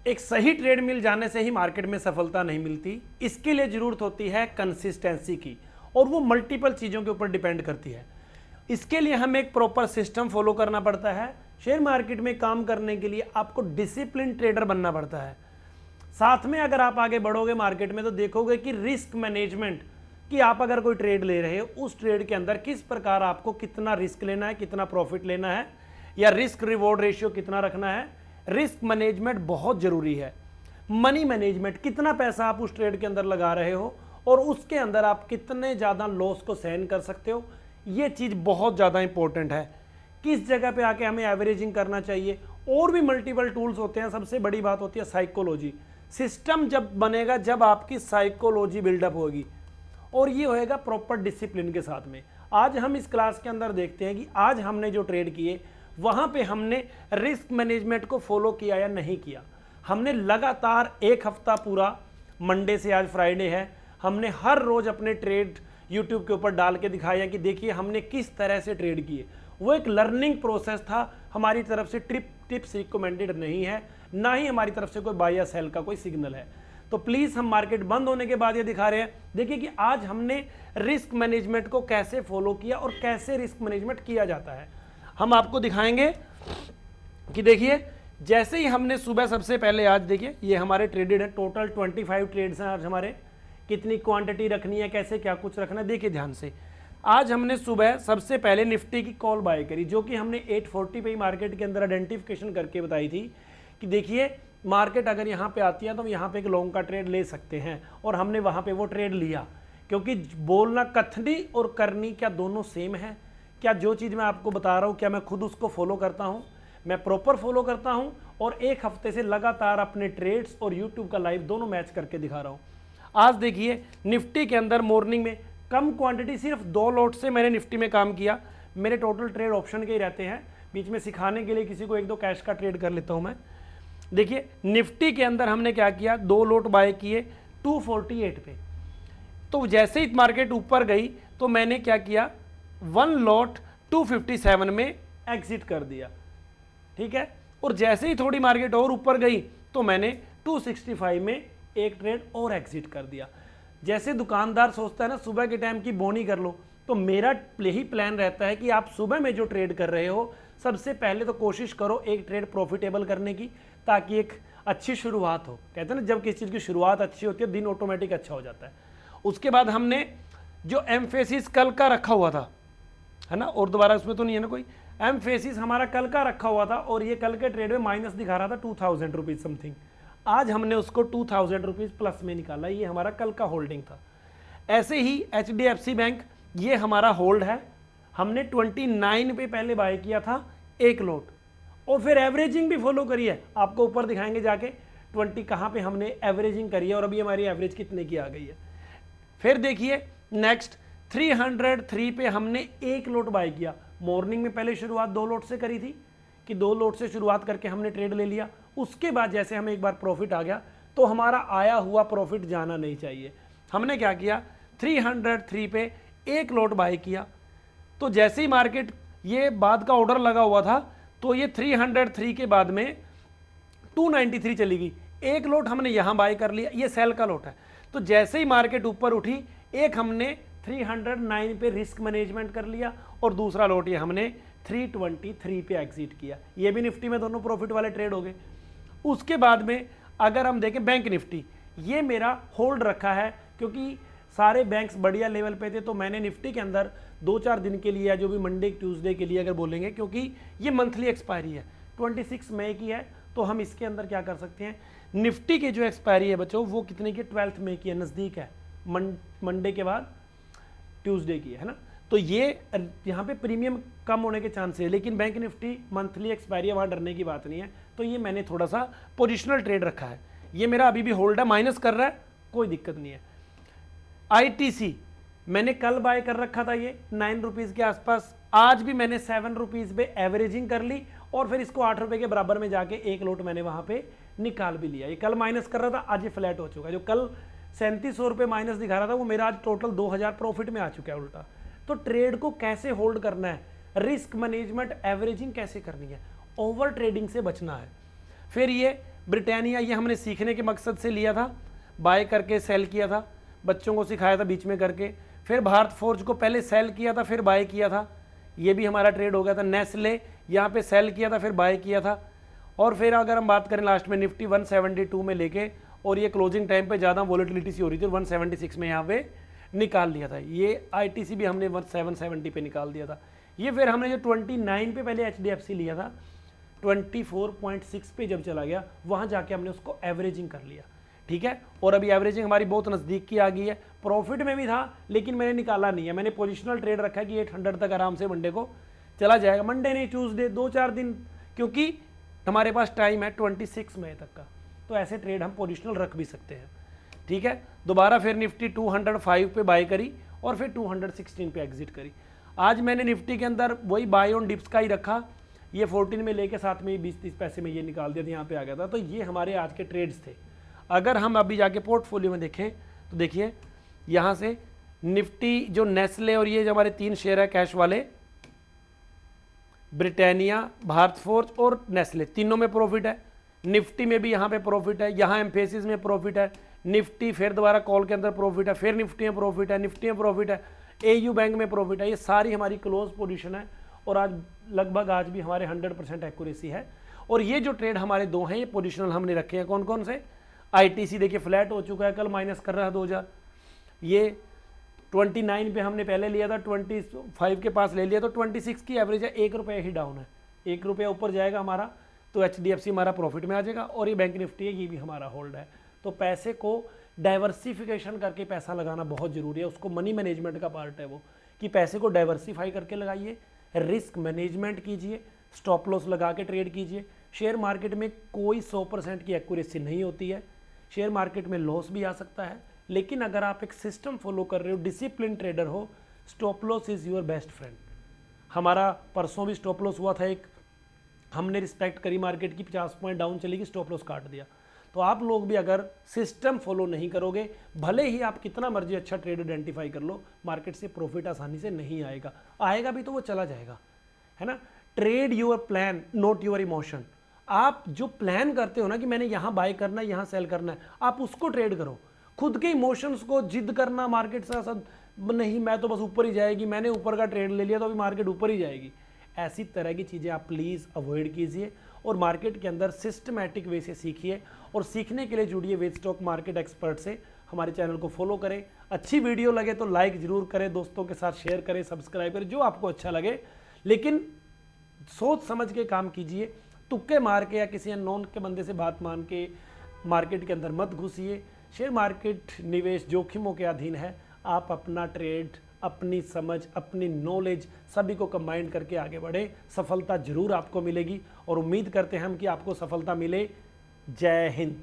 एक सही ट्रेड मिल जाने से ही मार्केट में सफलता नहीं मिलती, इसके लिए जरूरत होती है कंसिस्टेंसी की, और वो मल्टीपल चीज़ों के ऊपर डिपेंड करती है। इसके लिए हमें एक प्रॉपर सिस्टम फॉलो करना पड़ता है। शेयर मार्केट में काम करने के लिए आपको डिसिप्लिन ट्रेडर बनना पड़ता है। साथ में अगर आप आगे बढ़ोगे मार्केट में तो देखोगे कि रिस्क मैनेजमेंट, कि आप अगर कोई ट्रेड ले रहे हो उस ट्रेड के अंदर किस प्रकार आपको कितना रिस्क लेना है, कितना प्रॉफिट लेना है, या रिस्क रिवॉर्ड रेशियो कितना रखना है। रिस्क मैनेजमेंट बहुत जरूरी है। मनी मैनेजमेंट, कितना पैसा आप उस ट्रेड के अंदर लगा रहे हो और उसके अंदर आप कितने ज़्यादा लॉस को सहन कर सकते हो, ये चीज़ बहुत ज़्यादा इंपॉर्टेंट है। किस जगह पे आके हमें एवरेजिंग करना चाहिए, और भी मल्टीपल टूल्स होते हैं। सबसे बड़ी बात होती है साइकोलॉजी। सिस्टम जब बनेगा जब आपकी साइकोलॉजी बिल्डअप होगी, और ये होएगा प्रॉपर डिसिप्लिन के साथ में। आज हम इस क्लास के अंदर देखते हैं कि आज हमने जो ट्रेड किए वहाँ पे हमने रिस्क मैनेजमेंट को फॉलो किया या नहीं किया। हमने लगातार एक हफ्ता पूरा, मंडे से आज फ्राइडे है, हमने हर रोज़ अपने ट्रेड यूट्यूब के ऊपर डाल के दिखाया कि देखिए हमने किस तरह से ट्रेड किए। वो एक लर्निंग प्रोसेस था, हमारी तरफ से टिप्स रिकमेंडेड नहीं है, ना ही हमारी तरफ से कोई बाय या सेल का कोई सिग्नल है। तो प्लीज़ हम मार्केट बंद होने के बाद ये दिखा रहे हैं, देखिए कि आज हमने रिस्क मैनेजमेंट को कैसे फॉलो किया और कैसे रिस्क मैनेजमेंट किया जाता है। हम आपको दिखाएंगे कि देखिए जैसे ही हमने सुबह सबसे पहले, आज देखिए ये हमारे ट्रेडेड है, टोटल 25 ट्रेड्स हैं आज हमारे। कितनी क्वांटिटी रखनी है, कैसे क्या कुछ रखना है, देखिए ध्यान से। आज हमने सुबह सबसे पहले निफ्टी की कॉल बाय करी, जो कि हमने 840 पे ही मार्केट के अंदर आइडेंटिफिकेशन करके बताई थी कि देखिए मार्केट अगर यहाँ पे आती है तो हम यहाँ पे एक लॉन्ग का ट्रेड ले सकते हैं, और हमने वहाँ पे वो ट्रेड लिया। क्योंकि बोलना, कथनी और करनी क्या दोनों सेम है? क्या जो चीज़ मैं आपको बता रहा हूँ क्या मैं खुद उसको फॉलो करता हूँ? मैं प्रॉपर फॉलो करता हूँ, और एक हफ्ते से लगातार अपने ट्रेड्स और यूट्यूब का लाइव दोनों मैच करके दिखा रहा हूँ। आज देखिए निफ्टी के अंदर मॉर्निंग में कम क्वांटिटी, सिर्फ 2 लॉट से मैंने निफ्टी में काम किया। मेरे टोटल ट्रेड ऑप्शन के ही रहते हैं, बीच में सिखाने के लिए किसी को 1-2 कैश का ट्रेड कर लेता हूँ मैं। देखिए निफ्टी के अंदर हमने क्या किया, 2 लॉट बाय किए 248 पे। तो जैसे ही मार्केट ऊपर गई तो मैंने क्या किया, 1 लॉट 257 में एग्जिट कर दिया, ठीक है। और जैसे ही थोड़ी मार्केट और ऊपर गई तो मैंने 265 में एक ट्रेड और एग्जिट कर दिया। जैसे दुकानदार सोचता है ना सुबह के टाइम की बोनी कर लो, तो मेरा यही प्लान रहता है कि आप सुबह में जो ट्रेड कर रहे हो सबसे पहले तो कोशिश करो एक ट्रेड प्रॉफिटेबल करने की, ताकि एक अच्छी शुरुआत हो। कहते हैं ना जब किसी चीज़ की शुरुआत अच्छी होती है दिन ऑटोमेटिक अच्छा हो जाता है। उसके बाद हमने जो एम्फेसिस कल का रखा हुआ था, है ना, और दोबारा उसमें तो नहीं है ना कोई, एम्फेसिस हमारा कल का रखा हुआ था, और ये कल के ट्रेड में माइनस दिखा रहा था 2000 रुपीज़ समथिंग। आज हमने उसको 2000 रुपीज़ प्लस में निकाला, ये हमारा कल का होल्डिंग था। ऐसे ही HDFC बैंक, ये हमारा होल्ड है, हमने 29 पे पहले बाय किया था 1 लॉट, और फिर एवरेजिंग भी फॉलो करी है। आपको ऊपर दिखाएंगे जाके 20 कहाँ पे हमने एवरेजिंग करी है, और अभी हमारी एवरेज कितने की आ गई है। फिर देखिए नेक्स्ट 303 पे हमने 1 लॉट बाय किया। मॉर्निंग में पहले शुरुआत 2 लॉट से करी थी, कि 2 लॉट से शुरुआत करके हमने ट्रेड ले लिया। उसके बाद जैसे हमें एक बार प्रॉफिट आ गया तो हमारा आया हुआ प्रॉफिट जाना नहीं चाहिए। हमने क्या किया, 303 पे 1 लॉट बाय किया। तो जैसे ही मार्केट, ये बाद का ऑर्डर लगा हुआ था, तो ये 303 के बाद में 293 चली गई। 1 लॉट हमने यहाँ बाय कर लिया, ये सेल का लॉट है। तो जैसे ही मार्केट ऊपर उठी, एक हमने 309 पे रिस्क मैनेजमेंट कर लिया, और दूसरा लॉट ये हमने 323 पे एग्जिट किया। ये भी निफ्टी में दोनों प्रॉफिट वाले ट्रेड हो गए। उसके बाद में अगर हम देखें बैंक निफ्टी, ये मेरा होल्ड रखा है, क्योंकि सारे बैंक्स बढ़िया लेवल पे थे, तो मैंने निफ्टी के अंदर 2-4 दिन के लिए, या जो भी मंडे ट्यूसडे के लिए अगर बोलेंगे, क्योंकि ये मंथली एक्सपायरी है, 26 मई की है, तो हम इसके अंदर क्या कर सकते हैं, निफ्टी की जो एक्सपायरी है बच्चों वो कितने की, 12 मई की है, नज़दीक है, मंडे के बाद ट्यूसडे की है ना। तो ये यहाँ पे प्रीमियम कम होने के चांस है, लेकिन बैंक निफ्टी मंथली एक्सपायरी है, वहाँ डरने की बात नहीं है। तो ये मैंने थोड़ा सा पोजिशनल ट्रेड रखा है, ये मेरा अभी भी होल्ड है, माइनस कर रहा है, कोई दिक्कत नहीं है। ITC मैंने कल बाय कर रखा था, ये 9 रुपीज़ के आसपास, आज भी मैंने 7 रुपीज़ पे एवरेजिंग कर ली, और फिर इसको 8 रुपये के बराबर में जाके 1 लॉट मैंने वहाँ पे निकाल भी लिया। ये कल माइनस कर रहा था, आज ये फ्लैट हो चुका है। जो कल 3700 रुपये माइनस दिखा रहा था, वो मेरा आज टोटल 2000 प्रॉफिट में आ चुका है उल्टा। तो ट्रेड को कैसे होल्ड करना है, रिस्क मैनेजमेंट, एवरेजिंग कैसे करनी है, ओवर ट्रेडिंग से बचना है। फिर ये ब्रिटानिया ये हमने सीखने के मकसद से लिया था, बाय करके सेल किया था, बच्चों को सिखाया था बीच में करके। फिर भारत फोर्ज को पहले सेल किया था फिर बाय किया था, ये भी हमारा ट्रेड हो गया था। नेस्ले यहाँ पे सेल किया था फिर बाय किया था। और फिर अगर हम बात करें लास्ट में निफ्टी 172 में लेके, और ये क्लोजिंग टाइम पे ज़्यादा वॉलेटिलिटी सी हो रही थी, 176 में यहाँ पे निकाल लिया था। ये आईटीसी भी हमने 770 पे निकाल दिया था। ये फिर हमने जो 29 पे पहले एचडीएफसी लिया था, 24.6 पे जब चला गया वहाँ जाके हमने उसको एवरेजिंग कर लिया, ठीक है। और अभी एवरेजिंग हमारी बहुत नज़दीक की आ गई है। प्रॉफिट में भी था लेकिन मैंने निकाला नहीं है, मैंने पोजिशनल ट्रेड रखा है कि 800 तक आराम से मंडे को चला जाएगा। मंडे नहीं, ट्यूसडे, 2-4 दिन, क्योंकि हमारे पास टाइम है 26 मई तक का, तो ऐसे ट्रेड हम पोजिशनल रख भी सकते हैं, ठीक है। दोबारा फिर निफ्टी 205 पे बाय करी और फिर 216 पे एग्जिट करी। आज मैंने निफ्टी के अंदर वही बाय ऑन डिप्स का ही रखा, ये 14 में लेके साथ में 20-30 पैसे में ये निकाल दिया था, यहाँ पे आ गया था। तो ये हमारे आज के ट्रेड्स थे। अगर हम अभी जाके पोर्टफोलियो में देखें तो देखिए यहाँ से निफ्टी जो नेस्ले और ये जो हमारे 3 शेयर है कैश वाले, ब्रिटानिया, भारत फोर्ज और नेस्ले, तीनों में प्रॉफिट है। निफ्टी में भी यहाँ पे प्रॉफिट है, यहाँ एम्फेसिस में प्रॉफिट है, निफ्टी फिर दोबारा कॉल के अंदर प्रॉफिट है, फिर निफ्टी में प्रॉफिट है, निफ्टी में प्रॉफिट है, एयू बैंक में प्रॉफिट है। ये सारी हमारी क्लोज पोजीशन है और आज लगभग आज भी हमारे 100% एक्यूरेसी है। और ये जो ट्रेड हमारे 2 हैं ये पोजिशनल हमने रखे हैं। कौन कौन से? आईटीसी देखिए फ्लैट हो चुका है, कल माइनस कर रहा है 2000। ये 29 पे हमने पहले लिया था, 25 के पास ले लिया, तो 26 की एवरेज है, 1 रुपये ही डाउन है। 1 रुपया ऊपर जाएगा हमारा तो एचडीएफसी हमारा प्रॉफिट में आ जाएगा। और ये बैंक निफ्टी है, ये भी हमारा होल्ड है। तो पैसे को डाइवर्सिफिकेशन करके पैसा लगाना बहुत ज़रूरी है, उसको मनी मैनेजमेंट का पार्ट है वो, कि पैसे को डाइवर्सिफाई करके लगाइए, रिस्क मैनेजमेंट कीजिए, स्टॉप लॉस लगा के ट्रेड कीजिए। शेयर मार्केट में कोई 100% की एक्यूरेसी नहीं होती है, शेयर मार्केट में लॉस भी आ सकता है, लेकिन अगर आप एक सिस्टम फॉलो कर रहे हो, डिसिप्लिन ट्रेडर हो, stop loss is your best friend. हमारा परसों भी स्टॉप लॉस हुआ था एक, हमने रिस्पेक्ट करी मार्केट की, 50 पॉइंट डाउन चली गई, स्टॉप लॉस काट दिया। तो आप लोग भी अगर सिस्टम फॉलो नहीं करोगे, भले ही आप कितना मर्जी अच्छा ट्रेड आइडेंटिफाई कर लो, मार्केट से प्रॉफिट आसानी से नहीं आएगा। आएगा भी तो वो चला जाएगा, है ना। Trade your plan not your emotion. आप जो प्लान करते हो ना कि मैंने यहाँ बाय करना है, यहाँ सेल करना है, आप उसको ट्रेड करो। खुद के इमोशंस को जिद करना मार्केट से सब नहीं, मैं तो बस ऊपर ही जाएगी, मैंने ऊपर का ट्रेड ले लिया तो अभी मार्केट ऊपर ही जाएगी, ऐसी तरह की चीज़ें आप प्लीज़ अवॉइड कीजिए और मार्केट के अंदर सिस्टमैटिक वे से सीखिए। और सीखने के लिए जुड़िए विद स्टॉक मार्केट एक्सपर्ट से। हमारे चैनल को फॉलो करें, अच्छी वीडियो लगे तो लाइक ज़रूर करें, दोस्तों के साथ शेयर करें, सब्सक्राइब करें, जो आपको अच्छा लगे, लेकिन सोच समझ के काम कीजिए। तुक्के मार के या किसी अननोन के बंदे से बात मान के मार्केट के अंदर मत घुसिए। शेयर मार्केट निवेश जोखिमों के अधीन है। आप अपना ट्रेड, अपनी समझ, अपनी नॉलेज सभी को कंबाइन करके आगे बढ़े, सफलता जरूर आपको मिलेगी और उम्मीद करते हैं हम कि आपको सफलता मिले। जय हिंद।